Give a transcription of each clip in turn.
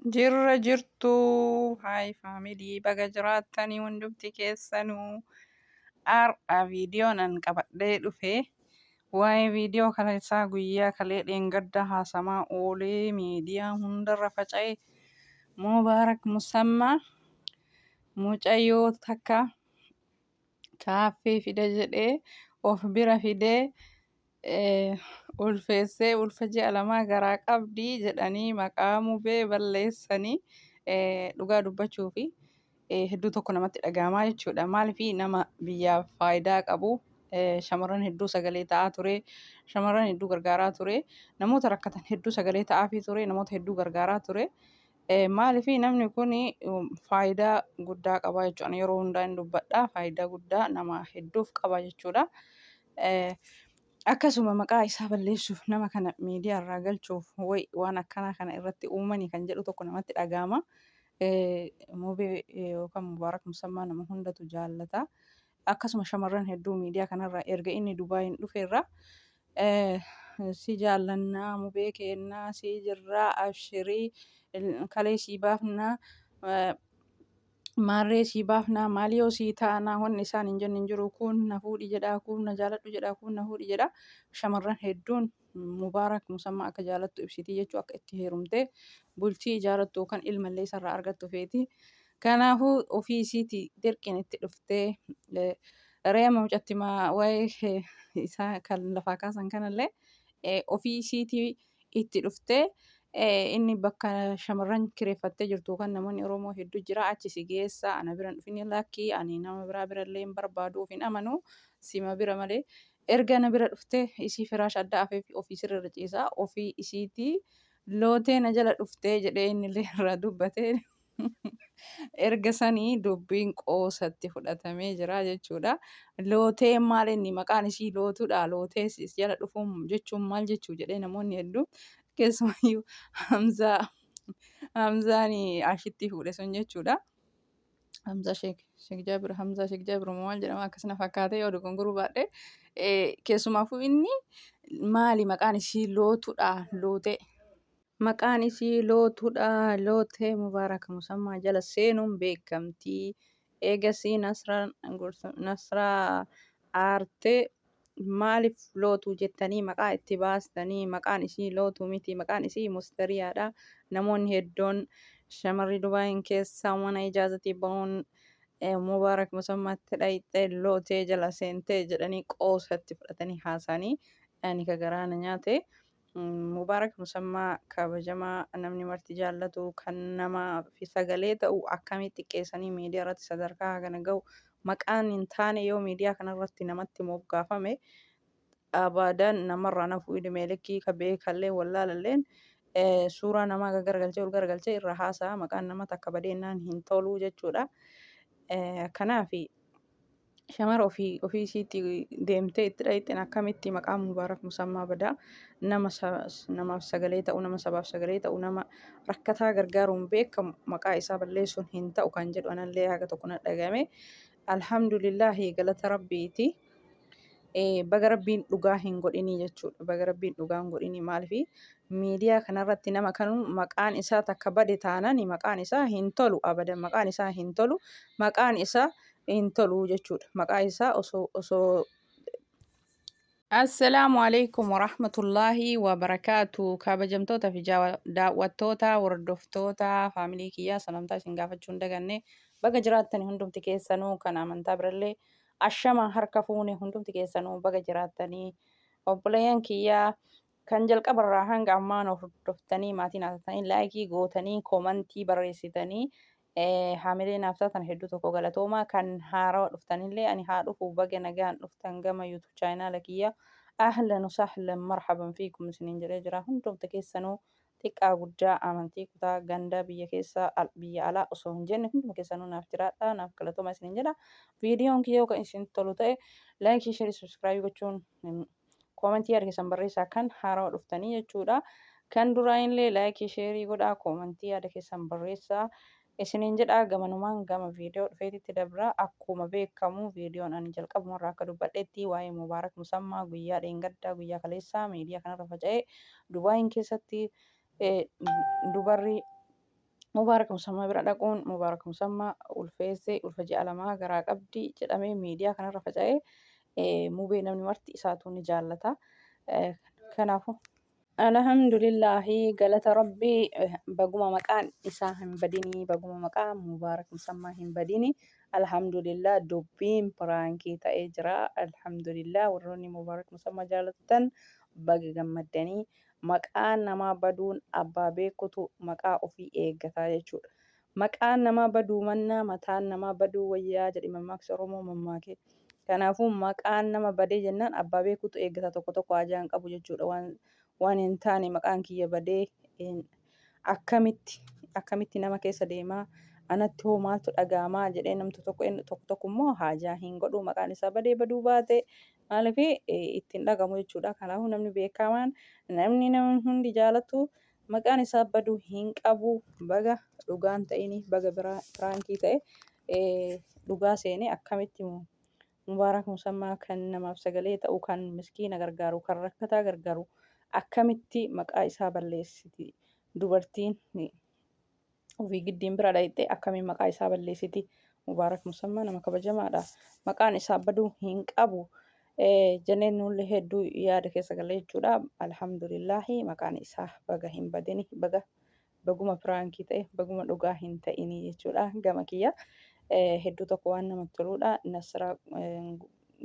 Jirra jirtuu haay faamilii baga jiraattanii hundumti keessanuu har'a viidiyoon an qabadhee dhufe waa'ee viidiyoo kana isaa guyyaa kalee dheengadda haasamaa oolee miidiyaa hundarra faca'e Mubaarak Musammaa mucayyoo takka kaaffee fida jedhee of bira fidee ulfeessee ulfa ji'a lamaa garaa qabdii jedhanii maqaa mubee balleessanii dhugaa dubbachuu fi hedduu tokko namatti dhagahamaa jechuudha. Maaliif nama biyyaaf faayidaa qabu shamarran hedduu sagalee ta'aa ture, shamarran hedduu gargaaraa ture, namoota rakkatan hedduu sagalee ta'aafii ture, namoota hedduu gargaaraa ture. Maaliif namni kun faayidaa guddaa qaba jechuudha. Yeroo hundaa hin dubbadha. Faayidaa guddaa nama hedduuf qaba jechuudha. Akkasuma maqaa isaa balleessuuf nama kana miidiyaa irraa galchuuf waan akkanaa kana irratti uumanii kan jedhu tokko namatti dhagahama. Mubee yookaan Mubaarak Musammaa nama hundatu jaallata. Akkasuma shamarran hedduu miidiyaa kanarraa erga inni Dubaayin dhufeerra si jaallannaa mubee keennaa si jirraa abshirii kalee sii baafnaa maarree sii baafnaa maaliyoo sii taanaa wanni isaan hin jenne hin jiru kun na fuudhi jedhaa kun na jaaladhu jedhaa kun na fuudhi jedhaa shamarran hedduun Mubaarak Musammaa akka jaalattu ibsitii jechuu akka itti heerumtee bultii ijaarattu yookaan ilmallee isarraa argattu feeti. Kanaafuu ofii isiitii dirqiin itti dhuftee reema mucatti waa'ee isaa kan lafaa kaasan kanallee ofii isiitii itti dhuftee inni bakka shamarran kireeffattee jirtu kan namoonni Oromoo hedduu jira achi si geessa ana bira dhufin lakkii ani nama biraa birallee hin barbaadu of hin amanu sima bira malee erga na bira dhuftee isii firaash adda afee ofii sirra ciisaa ofii isiitii lootee na jala dhuftee jedhee innillee irraa dubbatee erga sanii dubbiin qoosatti fudhatamee jira jechuudha. Lootee maal inni maqaan isii lootuudha lootee jala dhufuun jechuun maal jechuu jedhee namoonni hedduun keessumayyuu Hamzaan ashitti fuudhe sun jechuudha. Hamza Sheek Jaabir maal jedhama akkasina fakkaatee yoo dogongoruu baadhee keessumaafuu inni maali maqaan isii lootuudha lootee. Maqaan isii lootuudha lootee Mubaarak Musammaa jala seenuun beekamtii. Eegasii Nasraa aartee maaliif lootuu jettanii maqaa itti baastanii maqaan isii lootuu miti maqaan isii mustariyaadha. Namoonni hedduun shamarri Dubaayin keessaa mana ijaazatii bahuun Mubaarak Musammaatti dhayxee lootee jala seentee jedhanii qoosatti fudhatanii haasanii ani ka garaana nyaate. Mubaarak Musammaa kabajamaa namni marti jaallatu kan nama fi sagalee ta'u akkamitti xiqqeessanii miidiyaa irratti sadarkaa kana gahu maqaan hin taane yoo miidiyaa kanarratti namatti moggaafame abadan namarraa nafu idimeelikkii ka beekallee wallaalalleen suuraa namaa ol garagalchee irra haasaa maqaan nama takka badeennaan hin toluu jechuudha. Kanaafi shamara ofii isiitti deemtee itti dhayxeen akkamitti maqaa Mubaarak Musammaa badaa namaaf sagalee ta'u nama sabaaf sagalee ta'u nama rakkataa gargaaruun beekamu maqaa isaa balleessuun hin ta'u kan jedhu anallee haga tokko na dhagahame. Alhamdulillaahi galata rabbiiti. Baga rabbiin dhugaa hin godhinii jechuudha. Baga rabbiin dhugaa hin godhinii maaliif miidiyaa kanarratti nama kanu maqaan isaa takka bade taanani maqaan isaa hin tolu abadan maqaan isaa hin tolu maqaan isaa hin tolu jechuudha. Maqaa isaa osoo Assalaamu alaikum warahmatullaahi wabarakaatu. Kabajamtoota fi daawwattoota hordoftoota faamilii kiyyaa salamtaa isin gaafachuu hin daganne baga jiraattanii hundumti keessanuu kan amantaa birallee ashama harka fuune hundumti keessanuu baga jiraattanii obboleeyyan kiyyaa kan jalqabarraa hanga ammaan hordoftanii maatiin haasatanii laayikii gootanii koomantii barreessitanii haamilee naaf taatan hedduu tokko galatoomaa kan haarawaa dhuftanillee ani haa dhufu baga nagaan dhuftan gama yuutuub chaayinaala kiyya ahlan sahlan marhaban fiikum isiniin jedhee jira hundumti keessanuu xiqqaa guddaa amantii kutaa gandaa biyya keessa biyya alaa osoo hin jenne hunduma keessanuu naaf jiraadha naaf galatoomaa isiniin jedha viidiyoon kiyya kan isin tolu ta'e laayikii sheerii subskraayib gochuun koomentii yaada keessan barreessaa kan haarawaa dhuftanii jechuudha. Kan duraanillee laayikii sheerii godhaa koomentii yaada keessan barreessaa. Isiniin jedhaa gamanumaan gama viidiyoo dhufeetitti dabraa akkuma beekamu viidiyoon ani jalqabumarraa akka dubbadhetti waa'ee Mubaarak Musammaa guyyaa dheengaddaa guyyaa kaleessaa miidiyaa kanarra faca'ee Dubaayin keessatti dubarri Mubaarak Musammaa bira dhaquun Mubaarak Musammaa ulfeessee ulfa ji'a lamaa garaa qabdi jedhamee miidiyaa kanarra faca'ee mubee namni marti isaatu ni jaallata. Kanaafuu alhamdulillahi galata rabbii baguma maqaan isaa hin badini baguma maqaan Mubaarak Musammaa hin badini alhamdulillah dubbiin piraankii ta'ee jira alhamdulillah warroonni Mubaarak Musammaa jaallattan baga gammaddanii maqaan namaa baduun abbaa beekutu maqaa ofii eeggataa jechuudha. Maqaan namaa baduu mannaa mataan namaa baduu wayyaa jedhi mammaaksa Oromoo mammaakee. Kanaafuu maqaan nama badee jennaan abbaa beekutu eeggata tokko tokko hajaan qabu jechuudha waan hin taane maqaan kiyya badee akkamitti nama keessa deemaa anatti hoo maaltu dhaga'amaa jedhee namtu tokko immoo haajaa hin godhu maqaan isaa badee baduu baate maaliif ittiin dhagamu jechuudha. Kanaafuu namni beekamaan namni hundi jaalatu maqaan isaa baduu hin qabu baga dhugaan ta'ini baga piraankii ta'e dhugaa seenee akkamitti Mubaarak Musammaa kan namaaf sagalee ta'u kan miskiina gargaaru kan rakkataa gargaaru akkamitti maqaa isaa balleessiti dubartiin ofii giddiin bira dhayxee akkamiin maqaa isaa balleessiti Mubaarak Musammaa nama kabajamaadha maqaan isaa baduu hin qabu jenneen nullee hedduu yaada keessa galee jechuudha alhamdulillahi maqaan isaa baga hin badini baguma piraankii ta'e baguma dhugaa hin ta'ini jechuudha gama kiyya. Hedduu tokko waan namatti toludha. Nasraa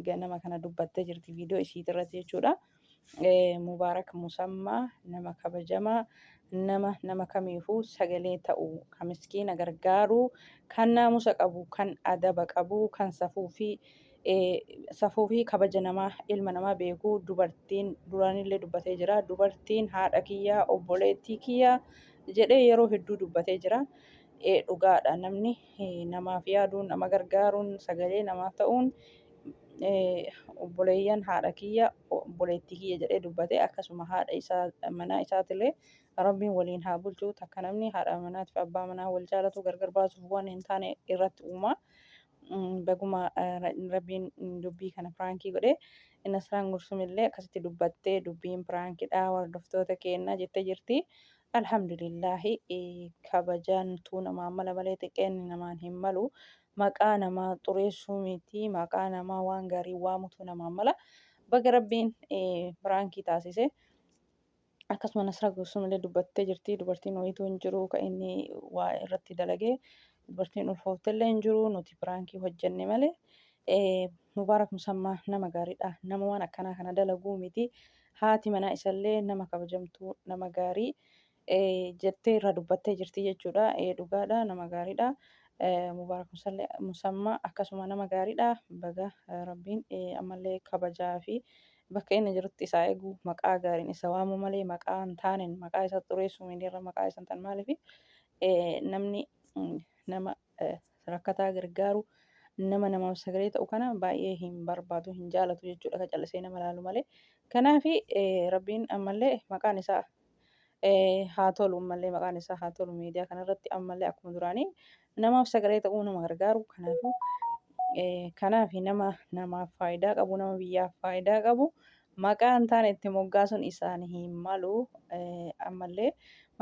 ganama kana dubbattee jirti viidiyoo isii irratti jechuudha. Mubaarak Musammaa nama kabajamaa nama kamiifuu sagalee ta'u kan miskiina gargaaru kan naamusa qabu kan adaba qabu kan safuu fi kabaja namaa ilma namaa beeku dubartiin duraanillee dubbatee jira dubartiin haadha kiyyaa obboleettii kiyyaa jedhee yeroo hedduu dubbatee jira. Dhugaadha namni namaaf yaaduun nama gargaaruun sagalee namaaf ta'uun obboleeyyan haadha kiyya obboleettii kiyya jedhee dubbatee akkasuma haadha isaa manaa isaatillee rabbiin waliin haa bulchu takka namni haadha manaatiif abbaa manaa wal jaalatu gargar baasuuf waan hin taane irratti uuma. Baguma rabbiin dubbii kana piraankii godhee Nasraan Gursumillee akkasitti dubbattee dubbiin piraankiidhaa hordoftoota keenna jettee jirti. Alhamdulillahi kabajantuu namaan mala malee xiqqeenni namaan hin malu maqaa namaa xureessuu miti maqaa namaa waan gaarii waamutu namaan mala baga rabbiin piraankii taasise akkasuma Nasraa Gursumillee dubbattee jirti dubartiin wayituu hin jiru kan inni waa irratti dalagee dubartiin ulfooftellee hin jiru nuti piraankii hojjenne malee Mubaarak Musammaa nama gaariidha nama waan akkanaa kana dalaguu miti haati manaa isallee nama kabajamtuu nama gaarii. Jettee irraa dubbattee jirti jechuudha. Dhugaadha nama gaariidha. Mubaarak Musammaa akkasuma nama gaariidha. Baga rabbiin ammallee kabajaa fi bakka inni jirutti isaa eegu maqaa gaariin isa waamu malee maqaa hin taaneen maqaa isa xureessuu miidiyaarra maqaa isa hin taane maaliif namni nama rakkataa gargaaru nama namaaf sagalee ta'u kana baay'ee hin barbaadu hin jaalatu jechuudha. Kan callisee nama laalu malee. Kanaaf rabbiin ammallee maqaan isaa haa tolu ammallee maqaan isaa haa tolu miidiyaa kanarratti ammallee akkuma duraanii namaaf sagalee ta'uu nama gargaaru kanaaf nama namaaf faayidaa qabu nama biyyaaf faayidaa qabu maqaa hin taane itti moggaasuun isaan hin malu ammallee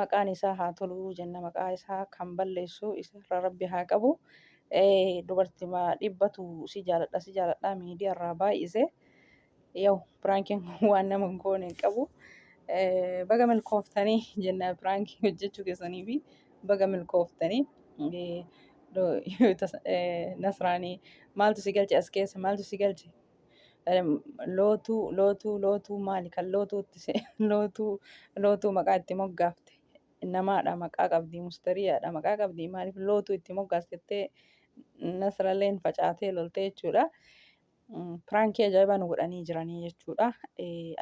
maqaan isaa haa tolu jenna maqaa isaa kan balleessu isarra rabbi haa qabu dubartii dhibbatu si jaaladha miidiyaarraa baay'ise yoo piraankiin waan nama hin goone hin qabu. Baga milkooftanii jenna piraankii hojjechuu keessanii fi baga milkooftanii Nasraanii maaltu si galche as keessa maaltu si galche lootuu maali kan lootuu maqaa itti moggaafte namaadha maqaa qabdi mustariyaadha maqaa qabdi maaliif lootuu itti moggaastettee Nasralleen facaatee lolte jechuudha. Piraankii ajaa'ibaa nu godhanii jiranii jechuudha.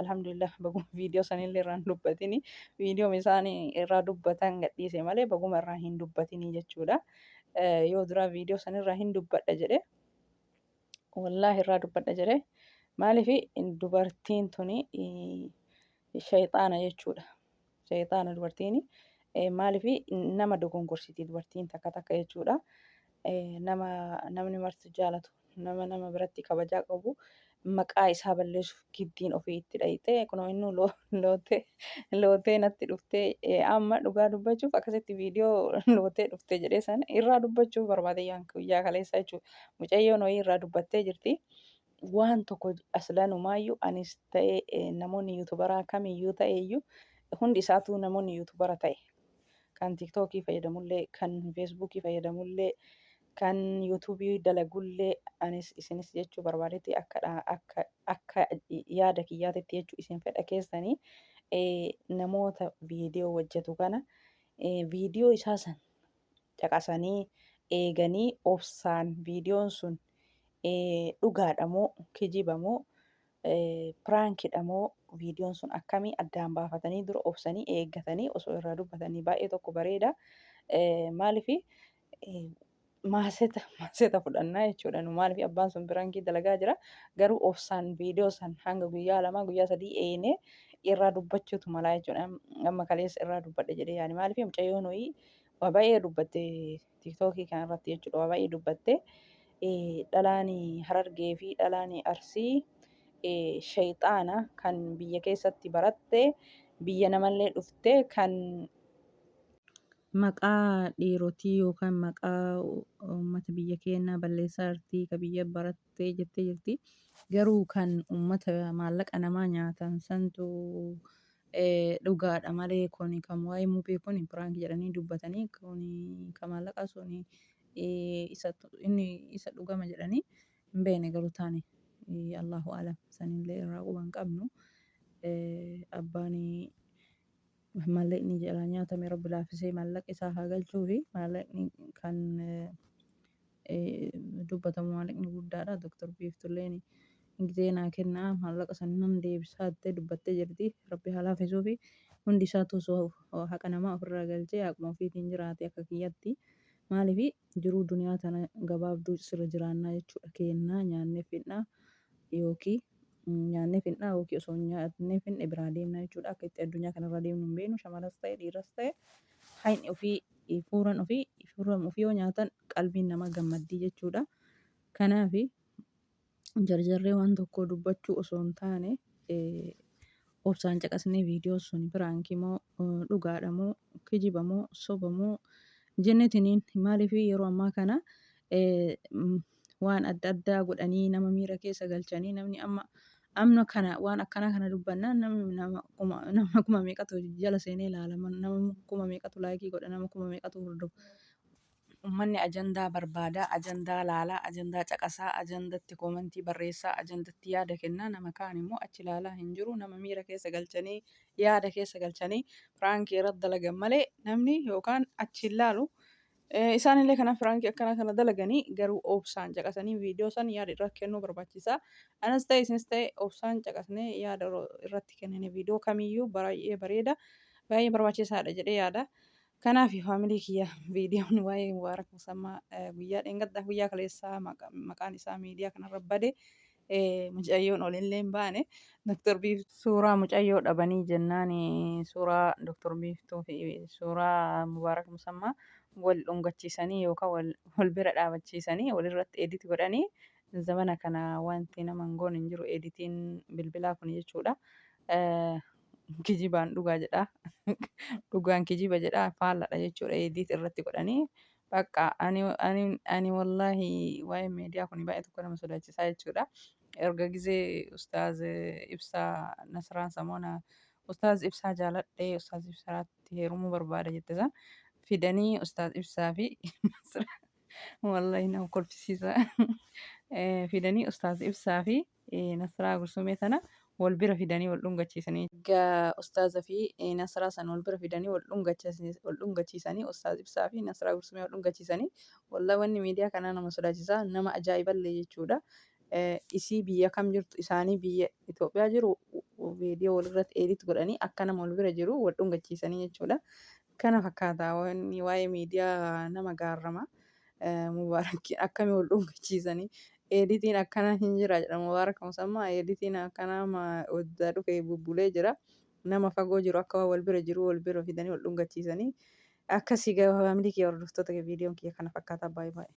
Alhamdulillah baguma viidiyoo sanillee irraa hin dubbatini. Viidiyoo isaanii irraa dubbatan gadhiise malee baguma irraa hin dubbatini jechuudha. Yoo duraa viidiyoo sanirraa hin dubbadha jedhe wallaahi irraa dubbadha jedhe maaliif dubartiin tuni shayxaana jechuudha. Shayxaana dubartiin maaliif nama dogongorsiti dubartiin takka jechuudha. Namni marti jaalatu nama biratti kabajaa qabu maqaa isaa balleessuuf giddiin ofii itti dhayitee kunoo inni lootee natti dhuftee amma dhugaa dubbachuuf akkasitti viidiyoo lootee dhuftee jedhee sana irraa dubbachuuf barbaade guyyaa kaleessa jechuudha. Mucayyoon wayii irraa dubbattee jirti. Waan tokko aslanumaayyuu anis ta'ee namoonni yuutubaraa kamiyyuu ta'eyyuu hundi isaatuu namoonni yuutubara ta'e kan tiiktookii fayyadamullee kan feesbuukii fayyadamullee kan yuutuubii dalagullee anis isinis jechuu barbaadetti akka yaada kiyyaatitti jechuu isin fedha keessanii namoota viidiyoo hojjetu kana viidiyoo isaa san caqasanii eeganii obsaan viidiyoon sun dhugaadha moo kijiba moo piraankiidha moo viidiyoon sun akkamii addaan baafatanii dura obsanii eeggatanii osoo irraa dubbatanii baay'ee tokko bareeda. Maaliif maaseta fudhannaa jechuudha. Maaliif abbaan sun piraankii dalagaa jira garuu obsaan viidiyoo san hanga guyyaa lamaa guyyaa sadii eenee irraa dubbachuutu malaa jechuudha. Amma kaleessa irraa dubbadhe jedhee yaani maaliif mucayyoon wayii waa baay'ee dubbatte tiiktookii kanarratti jechuudha. Waa baay'ee dubbatte dhalaan Harargee fi dhalaan Arsii shayxaana kan biyya keessatti baratte biyya namallee dhufte kan maqaa dhiirotii yookaan maqaa uummata biyya keenyaa balleessaa jirti ka biyya barattee jettee jirti. Garuu kan uummata maallaqa namaa nyaatan santu dhugaadha malee kun kan waa'ee mubee kun piraank jedhanii dubbatanii kun kan maallaqa sun inni isa dhugama jedhanii hin beekne garuu taane Allahu alam sanillee irraa quba hin qabnu. Abbaan maallaqni jalaa nyaatame rabbi laaffisee maallaqa isaa haa galchuu fi maallaqni kan dubbatamu maallaqni guddaadha. Doktor Biiftulleen gisee naa kennaa maallaqa san nan deebisaa jettee dubbattee jirti. Rabbi haa laaffisuu fi hundi isaatu osoo haqa namaa ofirraa galchee haquma ofiitiin jiraate akka kiyyatti. Maaliif jiruu duniyaa tana gabaabduu sirra jiraannaa jechuudha. Kennaa nyaannee fixnaa yookiin nyaannee fixnaa yookiin osoo nyaannee fixne biraa deemna jechuudha. Akka itti addunyaa kanarra deemnu hin beeknu shamaras ta'e dhiiras ta'e hayni ofii fuuran ofii yoo nyaatan qalbiin namaa gammaddii jechuudha. Kanaaf jarjarree waan tokko dubbachuu osoo hin taane obsaan caqasnee viidiyoo sun piraankii moo dhugaadha moo kijiba moo soba moo jennetiniin maaliif yeroo ammaa kana waan adda addaa godhanii nama miira keessa galchanii namni amma kana waan akkanaa kana dubbannaan nama kuma meeqatu jala seenee ilaala nama kuma meeqatu laayikii godha nama kuma meeqatu hordofa. Uummanni ajandaa barbaadaa, ajandaa laalaa, ajandaa caqasaa, ajandatti koomantii barreessaa, ajandatti yaada kennaa nama kaan immoo achi ilaalaa hin jiru nama miira keessa galchanii yaada keessa galchanii piraankii irratti dalagan malee namni yookaan achi ilaalu. Isaanillee kanaaf piraankii akkana kana dalaganii garuu obsaan caqasanii viidiyoo san yaada irratti kennuu barbaachisaa. Anas ta'e isinis ta'e obsaan caqasnee yaada irratti kennine viidiyoo kamiyyuu baay'ee bareeda baay'ee barbaachisaadha jedhee yaada. Kanaaf faamilii kiyya viidiyoon waa'ee Mubaarak Musammaa guyyaa dheengaddaa guyyaa kaleessaa maqaan isaa miidiyaa kanarra bade mucayyoon olillee hin baane Dr. Biiftuu suuraa mucayyoo dhabanii jennaan suuraa Dr. Biiftuu fi suuraa Mubaarak Musammaa wal dhungachiisanii yookaan wal bira dhaabachiisanii walirratti edit godhanii zamana kana wanti nama hin goone hin jiru editiin bilbilaa kun jechuudha. Kijibaan dhugaa jedha. Dhugaan kijiba jedha faalladha jechuudha edit irratti godhanii. Bakka ani wallaahi waa'ee miidiyaa kun baay'ee tokko nama sodaachisaa jechuudha. Erga gisee Ustaaz Ibsaa Nasraan Samoonaa Ustaaz Ibsaa jaaladhee Ustaaz Ibsaatti heerumuu barbaada jette san fidanii Ustaaz Ibsaa fi wallaahi nama kolfisiisa. Fidanii Ustaaz Ibsaa fi Nasraa Gursumee tana wal bira fidanii wal dhungachiisanii. Egaa Ustaazaa fi Nasraa sana wal bira fidanii wal dhungachiisanii Ustaaz Ibsaa fi Nasraa Gursumee wal dhungachiisanii wallaahi wanni miidiyaa kanaa nama sodaachisaa nama ajaa'iballee jechuudha. Isii biyya kam jirtu isaanii biyya Itoophiyaa jiru viidiyoo walirratti edit godhanii akka nama wal bira jiru wal dhungachiisanii jechuudha. Kana fakkaata wanni waa'ee miidiyaa nama gaarrama. Mubaarak akkamii wal dhungachiisanii editiin akkana hin jira jedha Mubaarak Musammaa editiin akkana hojjaa dhufee bubbulee jira. Nama fagoo jiru akka wal bira jiru wal bira fidanii wal dhungachiisanii akkasii faamilii kiyya hordoftoota viidiyoon kiyya kana fakkaata baay'ee baay'ee.